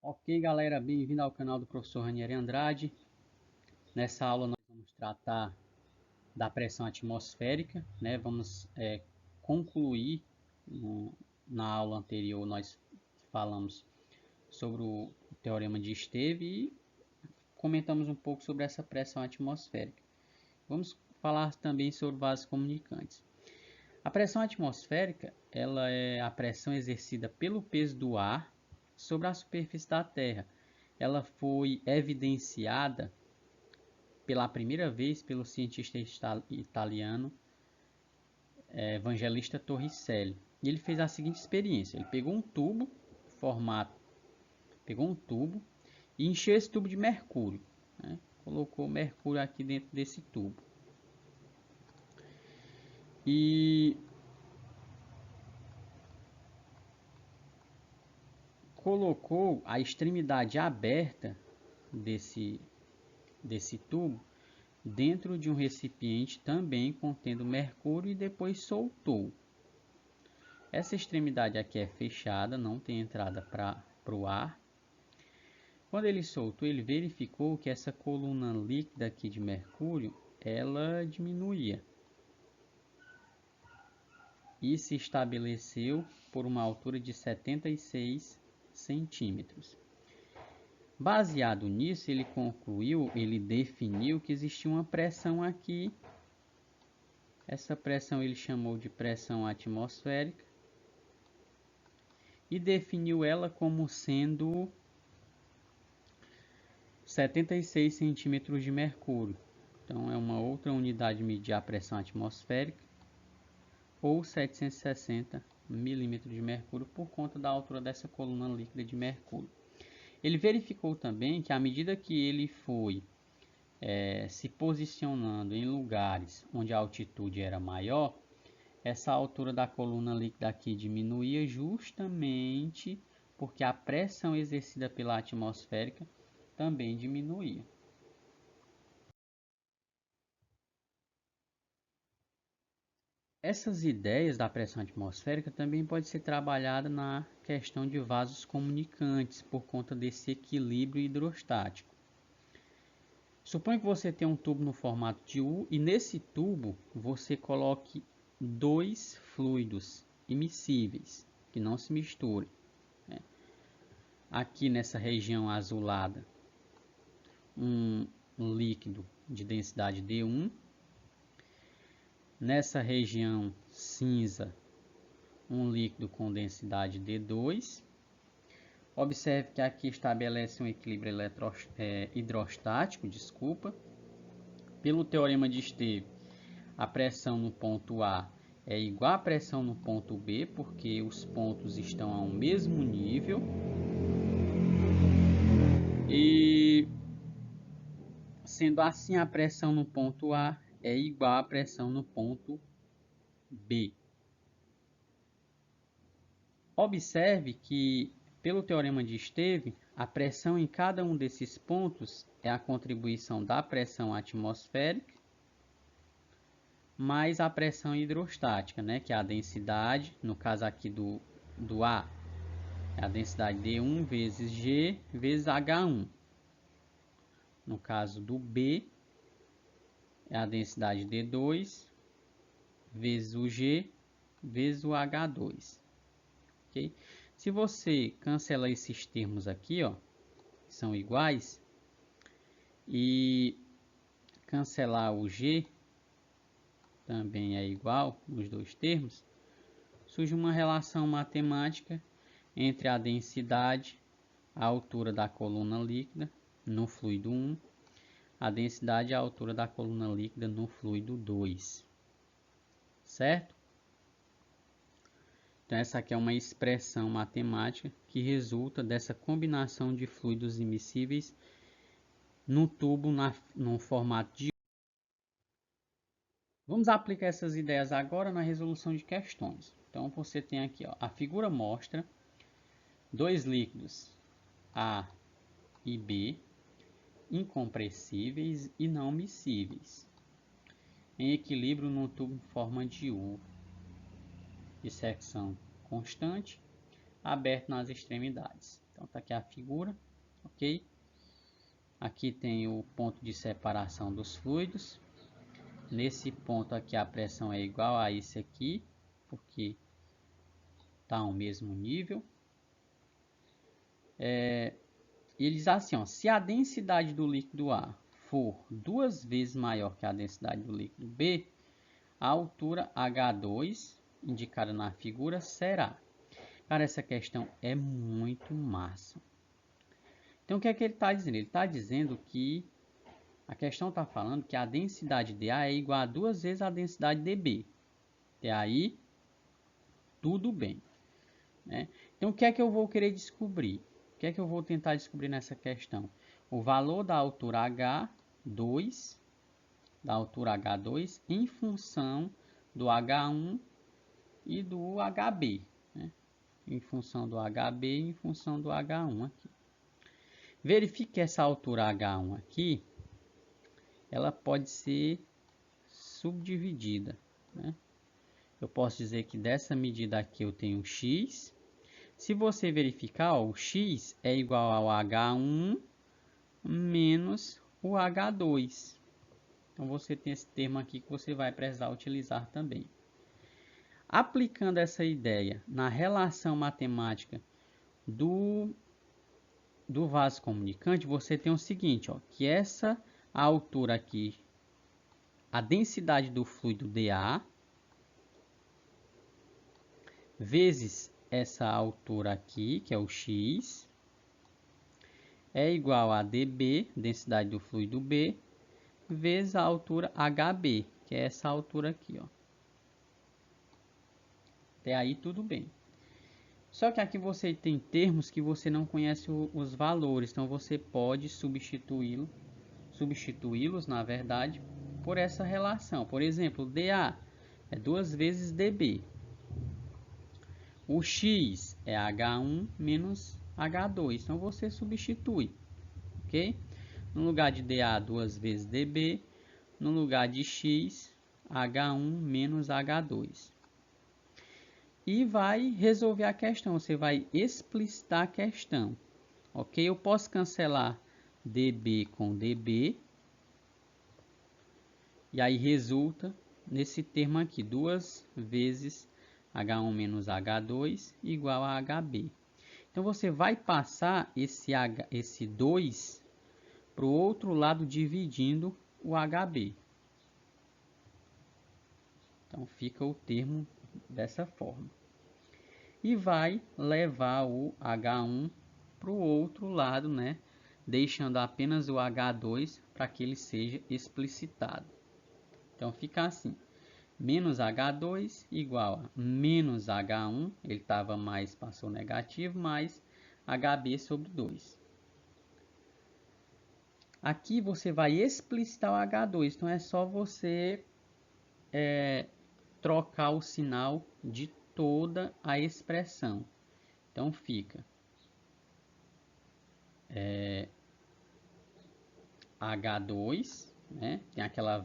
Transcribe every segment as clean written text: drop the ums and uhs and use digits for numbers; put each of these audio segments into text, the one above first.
Ok, galera, bem-vindo ao canal do professor Ranieri Andrade. Nessa aula nós vamos tratar da pressão atmosférica, né? Vamos concluir, na aula anterior nós falamos sobre o teorema de Esteve e comentamos um pouco sobre essa pressão atmosférica. Vamos falar também sobre vasos comunicantes. A pressão atmosférica, ela é a pressão exercida pelo peso do ar sobre a superfície da Terra. Ela foi evidenciada pela primeira vez pelo cientista italiano Evangelista Torricelli. E ele fez a seguinte experiência: ele pegou um tubo e encheu esse tubo de mercúrio, né? Colocou mercúrio aqui dentro desse tubo e colocou a extremidade aberta desse tubo dentro de um recipiente também contendo mercúrio e depois soltou. Essa extremidade aqui é fechada, não tem entrada para o ar. Quando ele soltou, ele verificou que essa coluna líquida aqui de mercúrio, ela diminuía e se estabeleceu por uma altura de 76 centímetros. Baseado nisso, ele definiu que existia uma pressão aqui. Essa pressão ele chamou de pressão atmosférica e definiu ela como sendo 76 centímetros de mercúrio. Então é uma outra unidade de medir a pressão atmosférica, ou 760 milímetros de mercúrio, por conta da altura dessa coluna líquida de mercúrio. Ele verificou também que à medida que ele foi se posicionando em lugares onde a altitude era maior, essa altura da coluna líquida aqui diminuía justamente porque a pressão exercida pela atmosférica também diminuía. Essas ideias da pressão atmosférica também pode ser trabalhada na questão de vasos comunicantes por conta desse equilíbrio hidrostático. Suponha que você tem um tubo no formato de U e nesse tubo você coloque dois fluidos immiscíveis que não se misturem. Aqui nessa região azulada, um líquido de densidade D1. Nessa região cinza, um líquido com densidade D2. Observe que aqui estabelece um equilíbrio hidrostático, Pelo teorema de Esteve, a pressão no ponto A é igual à pressão no ponto B, porque os pontos estão ao mesmo nível. E sendo assim, a pressão no ponto A é igual à pressão no ponto B. Observe que, pelo teorema de Esteve, a pressão em cada um desses pontos é a contribuição da pressão atmosférica mais a pressão hidrostática, né, que é a densidade, no caso aqui do A, é a densidade D1 vezes G vezes H1. No caso do B, é a densidade D2 vezes o G vezes o H2. Okay? Se você cancelar esses termos aqui, ó, que são iguais, e cancelar o G, também é igual nos dois termos, surge uma relação matemática entre a densidade, a altura da coluna líquida no fluido 1, a densidade e a altura da coluna líquida no fluido 2. Certo? Então essa aqui é uma expressão matemática que resulta dessa combinação de fluidos immiscíveis no tubo no formato de... Vamos aplicar essas ideias agora na resolução de questões. Então você tem aqui, ó, a figura mostra dois líquidos A e B incompressíveis e não miscíveis em equilíbrio no tubo em forma de U de secção constante aberto nas extremidades. Então tá aqui a figura, ok? Aqui tem o ponto de separação dos fluidos. Nesse ponto aqui a pressão é igual a esse aqui, porque está ao mesmo nível. E ele diz assim, ó, se a densidade do líquido A for 2 vezes maior que a densidade do líquido B, a altura H2, indicada na figura, será. Cara, essa questão é muito massa. Então, o que é que ele está dizendo? Ele está dizendo que a questão está falando que a densidade dA é igual a 2 vezes a densidade dB. Até aí, tudo bem, né? Então, o que é que eu vou querer descobrir? O que é que eu vou tentar descobrir nessa questão? O valor da altura H2, em função do H1 e do HB, né? Em função do HB e em função do H1 aqui. Verifique que essa altura H1 aqui, ela pode ser subdividida, né? Eu posso dizer que dessa medida aqui eu tenho x. Se você verificar, ó, o x é igual ao H1 menos o H2. Então, você tem esse termo aqui que você vai precisar utilizar também. Aplicando essa ideia na relação matemática do vaso comunicante, você tem o seguinte, ó, que essa altura aqui, a densidade do fluido dA, vezes essa altura aqui, que é o x, é igual a dB, densidade do fluido B, vezes a altura HB, que é essa altura aqui, ó. Até aí tudo bem. Só que aqui você tem termos que você não conhece os valores, então você pode substituí-los, na verdade, por essa relação. Por exemplo, dA é 2 vezes dB. O x é H1 menos H2, então você substitui, ok? No lugar de dA, 2 vezes dB, no lugar de x, H1 menos H2. E vai resolver a questão, você vai explicitar a questão, ok? Eu posso cancelar dB com dB, e aí resulta nesse termo aqui, 2 vezes H1 menos H2 igual a HB. Então, você vai passar esse 2 para o outro lado dividindo o HB. Então, fica o termo dessa forma. E vai levar o H1 para o outro lado, né? Deixando apenas o H2 para que ele seja explicitado. Então, fica assim. Menos H2 igual a menos H1. Ele estava mais, passou negativo, mais HB sobre 2. Aqui você vai explicitar o H2. Então, é só você trocar o sinal de toda a expressão. Então, fica H2, né? Tem aquele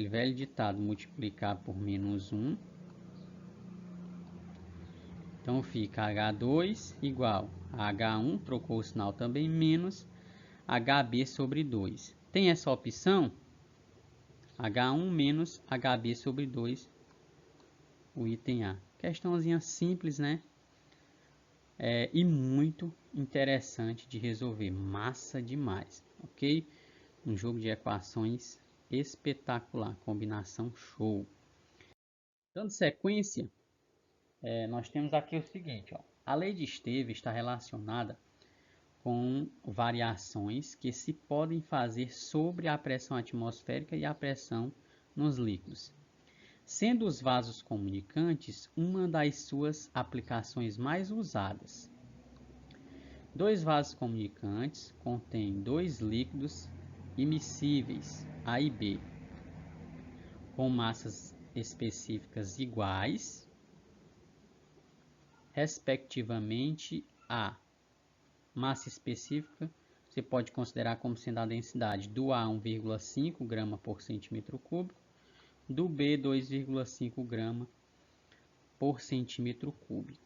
velho ditado, multiplicar por menos 1. Então, fica H2 igual a H1, trocou o sinal também, menos HB sobre 2. Tem essa opção? H1 menos HB sobre 2, o item A. Questãozinha simples, né? E muito interessante de resolver. Massa demais, ok? Um jogo de equações espetacular. Combinação show. Dando sequência, nós temos aqui o seguinte, ó. A lei de Esteve está relacionada com variações que se podem fazer sobre a pressão atmosférica e a pressão nos líquidos. Sendo os vasos comunicantes uma das suas aplicações mais usadas. Dois vasos comunicantes contêm dois líquidos immiscíveis, A e B, com massas específicas iguais, respectivamente a massa específica, você pode considerar como sendo a densidade do A 1,5 grama por centímetro cúbico, do B 2,5 grama por centímetro cúbico.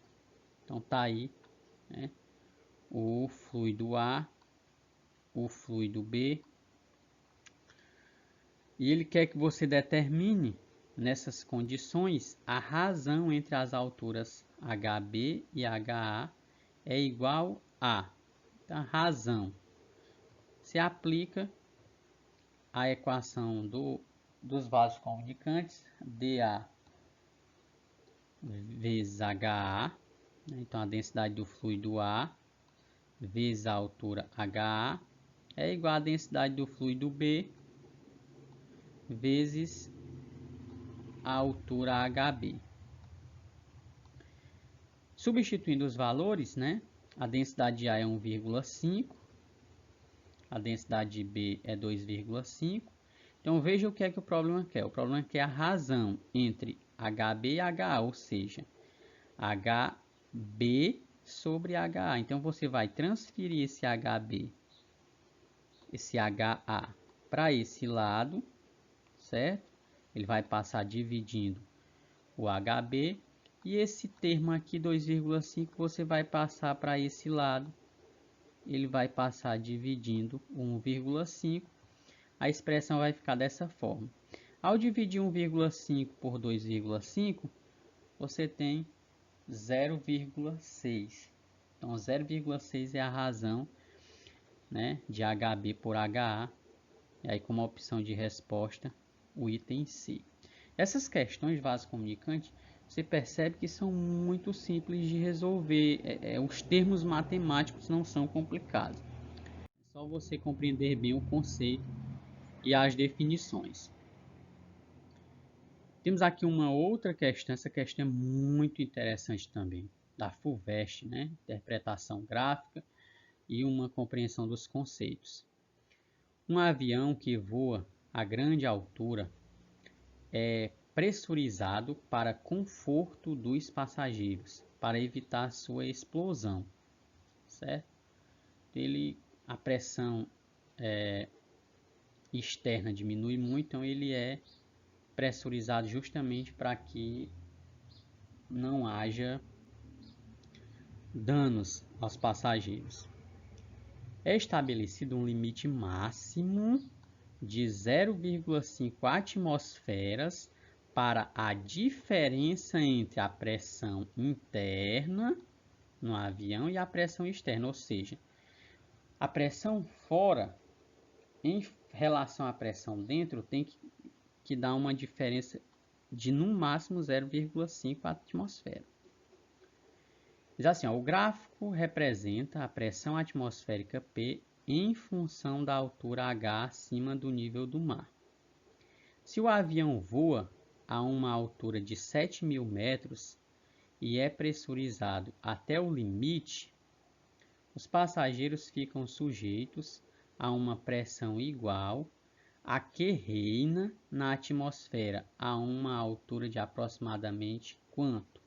Então tá aí, né, o fluido A, o fluido B. E ele quer que você determine, nessas condições, a razão entre as alturas HB e HA é igual a. Então, a razão se aplica à equação dos vasos comunicantes, dA vezes HA, então a densidade do fluido A vezes a altura HA é igual à densidade do fluido B vezes a altura HB. Substituindo os valores, né? A densidade de A é 1,5, a densidade de B é 2,5. Então veja o que é que o problema quer. O problema quer a razão entre HB e HA, ou seja, HB sobre HA. Então você vai transferir esse HB, esse HA, para esse lado, certo? Ele vai passar dividindo o HB, e esse termo aqui, 2,5, você vai passar para esse lado, ele vai passar dividindo 1,5, a expressão vai ficar dessa forma. Ao dividir 1,5 por 2,5, você tem 0,6. Então 0,6 é a razão, né, de HB por HA, e aí como opção de resposta, o item C. Essas questões de vaso comunicante, você percebe que são muito simples de resolver. Os termos matemáticos não são complicados. É só você compreender bem o conceito e as definições. Temos aqui uma outra questão. Essa questão é muito interessante também, da FUVEST, né? Interpretação gráfica e uma compreensão dos conceitos. Um avião que voa a grande altura é pressurizado para conforto dos passageiros, para evitar sua explosão, certo? A pressão externa diminui muito, então ele é pressurizado justamente para que não haja danos aos passageiros. É estabelecido um limite máximo de 0,5 atmosferas para a diferença entre a pressão interna no avião e a pressão externa, ou seja, a pressão fora em relação à pressão dentro tem que dar uma diferença de no máximo 0,5 atmosfera. Diz assim, o gráfico representa a pressão atmosférica P em função da altura H acima do nível do mar. Se o avião voa a uma altura de 7.000 metros e é pressurizado até o limite, os passageiros ficam sujeitos a uma pressão igual à que reina na atmosfera a uma altura de aproximadamente quanto?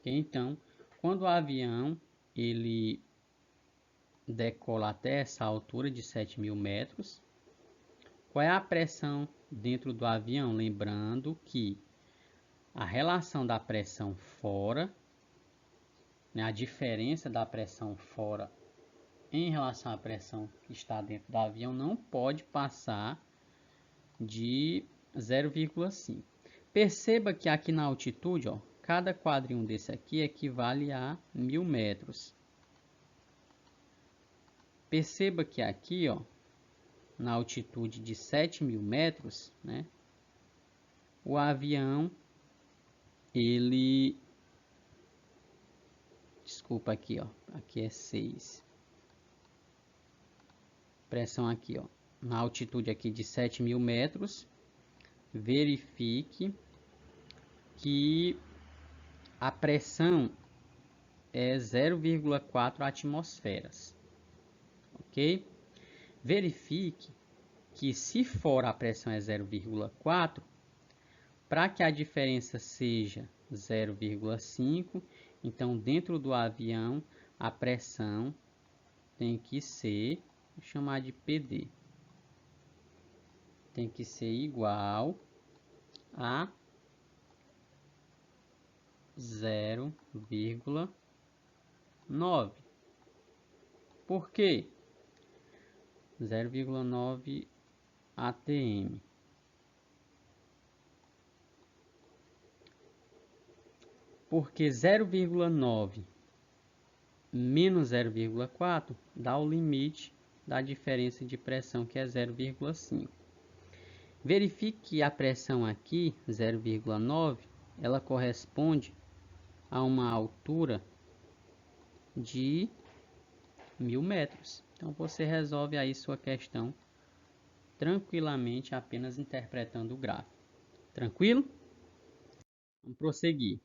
Então, quando o avião ele decola até essa altura de 7.000 metros, qual é a pressão dentro do avião? Lembrando que a relação da pressão fora, né, a diferença da pressão fora em relação à pressão que está dentro do avião não pode passar de 0,5. Perceba que aqui na altitude, ó, cada quadrinho desse aqui equivale a 1.000 metros. Perceba que aqui, ó, na altitude de 7.000 metros, né, o avião, desculpa aqui, ó, aqui é 6. Pressão aqui, ó, na altitude aqui de 7.000 metros, verifique que a pressão é 0,4 atmosferas, ok? Verifique que se for a pressão é 0,4, para que a diferença seja 0,5, então dentro do avião a pressão tem que ser, vou chamar de PD, tem que ser igual a 0,9. Por quê? 0,9 atm. Porque 0,9 menos 0,4 dá o limite da diferença de pressão, que é 0,5. Verifique que a pressão aqui, 0,9, ela corresponde a uma altura de 1000 metros. Então você resolve aí sua questão tranquilamente, apenas interpretando o gráfico. Tranquilo? Vamos prosseguir.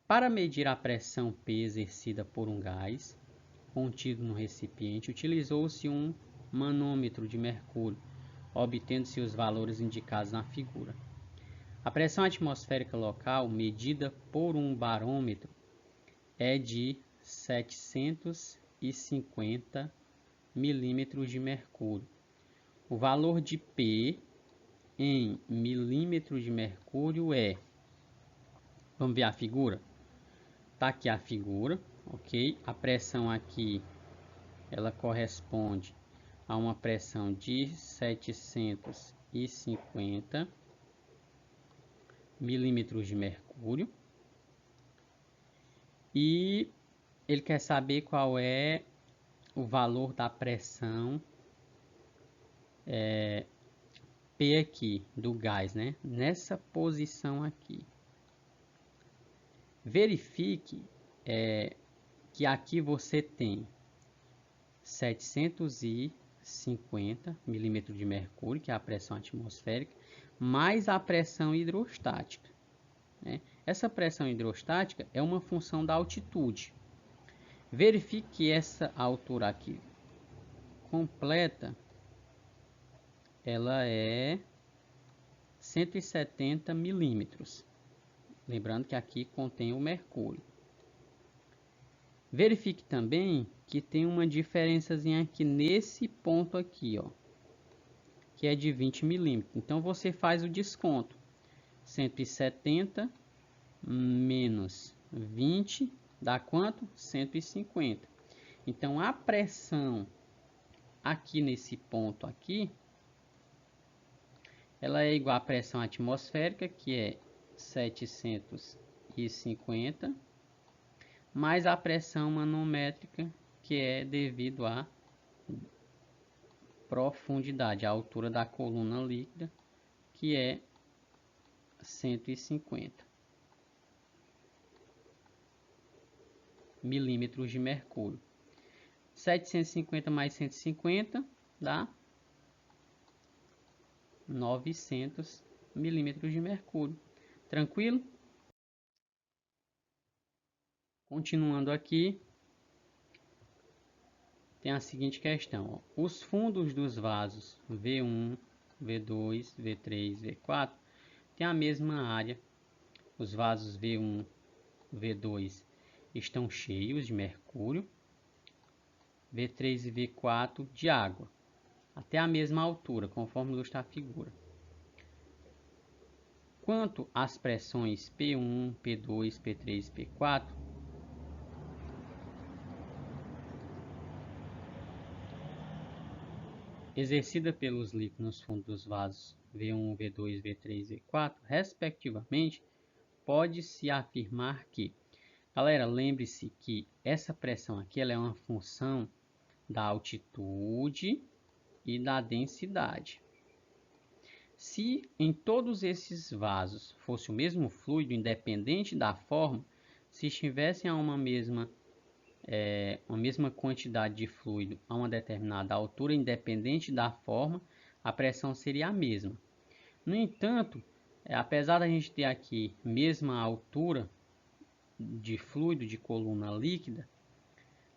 Para medir a pressão P exercida por um gás contido no recipiente, utilizou-se um manômetro de mercúrio, obtendo-se os valores indicados na figura. A pressão atmosférica local, medida por um barômetro, é de 750 milímetros de mercúrio. O valor de P em milímetros de mercúrio é... Vamos ver a figura? Tá aqui a figura, ok? A pressão aqui, ela corresponde a uma pressão de 750 milímetros de mercúrio. E ele quer saber qual é o valor da pressão P aqui, do gás, né? Nessa posição aqui. Verifique que aqui você tem 750 milímetros de mercúrio, que é a pressão atmosférica, mais a pressão hidrostática, né? Essa pressão hidrostática é uma função da altitude. Verifique que essa altura aqui completa, ela é 170 milímetros. Lembrando que aqui contém o mercúrio. Verifique também que tem uma diferençazinha aqui nesse ponto aqui, ó, que é de 20 milímetros. Então você faz o desconto. 170 menos 20 dá quanto? 150. Então a pressão aqui nesse ponto aqui, ela é igual à pressão atmosférica, que é 750, mais a pressão manométrica, que é devido à profundidade, a altura da coluna líquida, que é 150 milímetros de mercúrio. 750 mais 150 dá 900 milímetros de mercúrio. Tranquilo? Continuando aqui, tem a seguinte questão. Ó. Os fundos dos vasos V1, V2, V3, V4 têm a mesma área. Os vasos V1, V2 estão cheios de mercúrio, V3 e V4 de água, até a mesma altura, conforme ilustra a figura. Quanto às pressões P1, P2, P3 e P4, exercida pelos líquidos nos fundos dos vasos V1, V2, V3 e V4, respectivamente, pode-se afirmar que... Galera, lembre-se que essa pressão aqui ela é uma função da altitude e da densidade. Se em todos esses vasos fosse o mesmo fluido, independente da forma, se estivessem a uma mesma quantidade de fluido a uma determinada altura, independente da forma, a pressão seria a mesma. No entanto, apesar da gente ter aqui mesma altura de fluido de coluna líquida,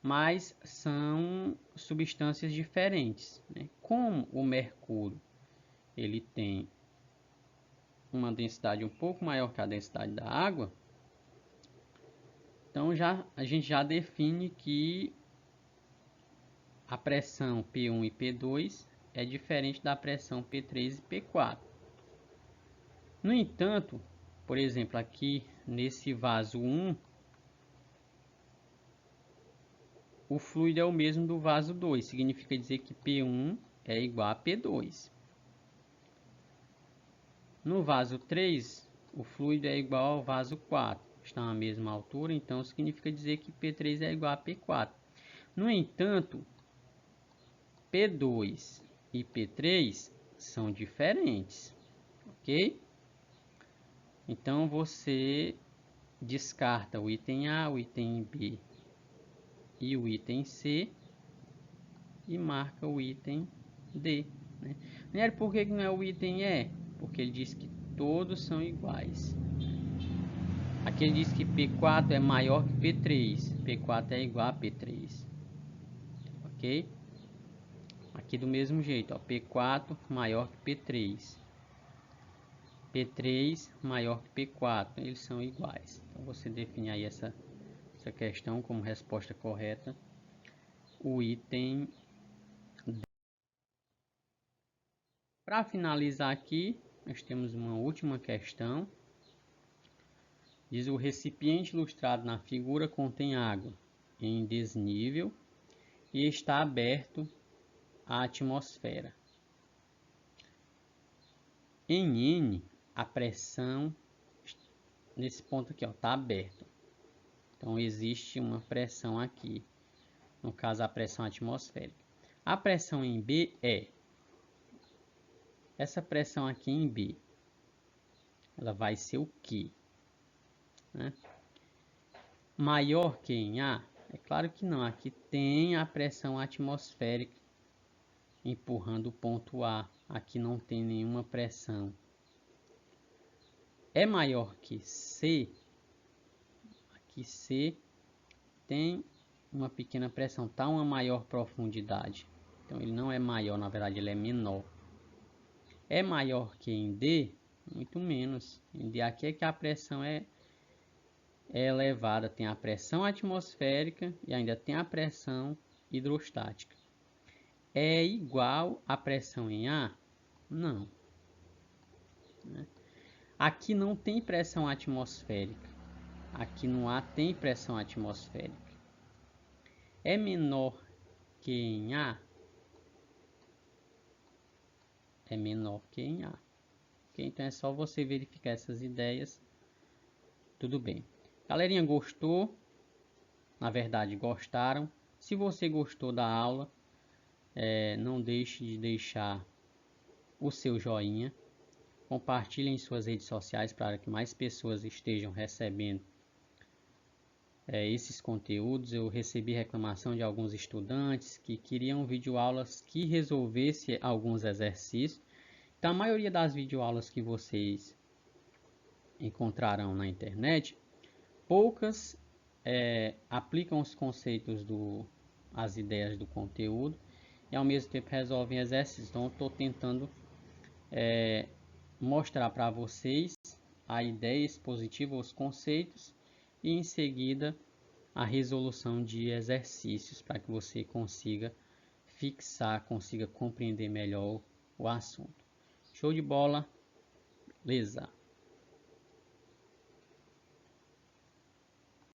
mas são substâncias diferentes, né? Como o mercúrio ele tem uma densidade um pouco maior que a densidade da água, então a gente já define que a pressão P1 e P2 é diferente da pressão P3 e P4. No entanto, por exemplo, aqui nesse vaso 1, o fluido é o mesmo do vaso 2, significa dizer que P1 é igual a P2. No vaso 3, o fluido é igual ao vaso 4, estão à mesma altura, então significa dizer que P3 é igual a P4. No entanto, P2 e P3 são diferentes, ok? Então você descarta o item A, o item B e o item C e marca o item D, né? Por que não é o item E? Porque ele diz que todos são iguais. Aqui ele diz que P4 é maior que P3. P4 é igual a P3. Ok? Aqui do mesmo jeito, ó, P4 maior que P3. P3 maior que P4. Eles são iguais. Então você define aí essa questão como resposta correta. O item D. Para finalizar aqui, nós temos uma última questão. Diz: o recipiente ilustrado na figura contém água em desnível e está aberto à atmosfera. Em N, a pressão, nesse ponto aqui, está aberto. Então, existe uma pressão aqui, no caso, a pressão atmosférica. A pressão em B é, essa pressão aqui em B, ela vai ser o quê? Né? Maior que em A? É claro que não, aqui tem a pressão atmosférica empurrando o ponto A, aqui não tem nenhuma pressão. É maior que C? Aqui C tem uma pequena pressão, está uma maior profundidade. Então ele não é maior, na verdade ele é menor. É maior que em D? Muito menos. Em D aqui é que a pressão é elevada, tem a pressão atmosférica e ainda tem a pressão hidrostática. É igual à pressão em A? Não. Aqui não tem pressão atmosférica. Aqui no A tem pressão atmosférica. É menor que em A? É menor que em A. Okay? Então é só você verificar essas ideias. Tudo bem. Galerinha, gostou? Na verdade, gostaram? Se você gostou da aula, não deixe de deixar o seu joinha. Compartilhe em suas redes sociais para que mais pessoas estejam recebendo esses conteúdos. Eu recebi reclamação de alguns estudantes que queriam videoaulas que resolvesse alguns exercícios. Então, a maioria das videoaulas que vocês encontrarão na internet, poucas aplicam os conceitos as ideias do conteúdo e ao mesmo tempo resolvem exercícios. Então, eu estou tentando mostrar para vocês a ideia expositiva, os conceitos e em seguida a resolução de exercícios para que você consiga fixar, consiga compreender melhor o assunto. Show de bola, beleza?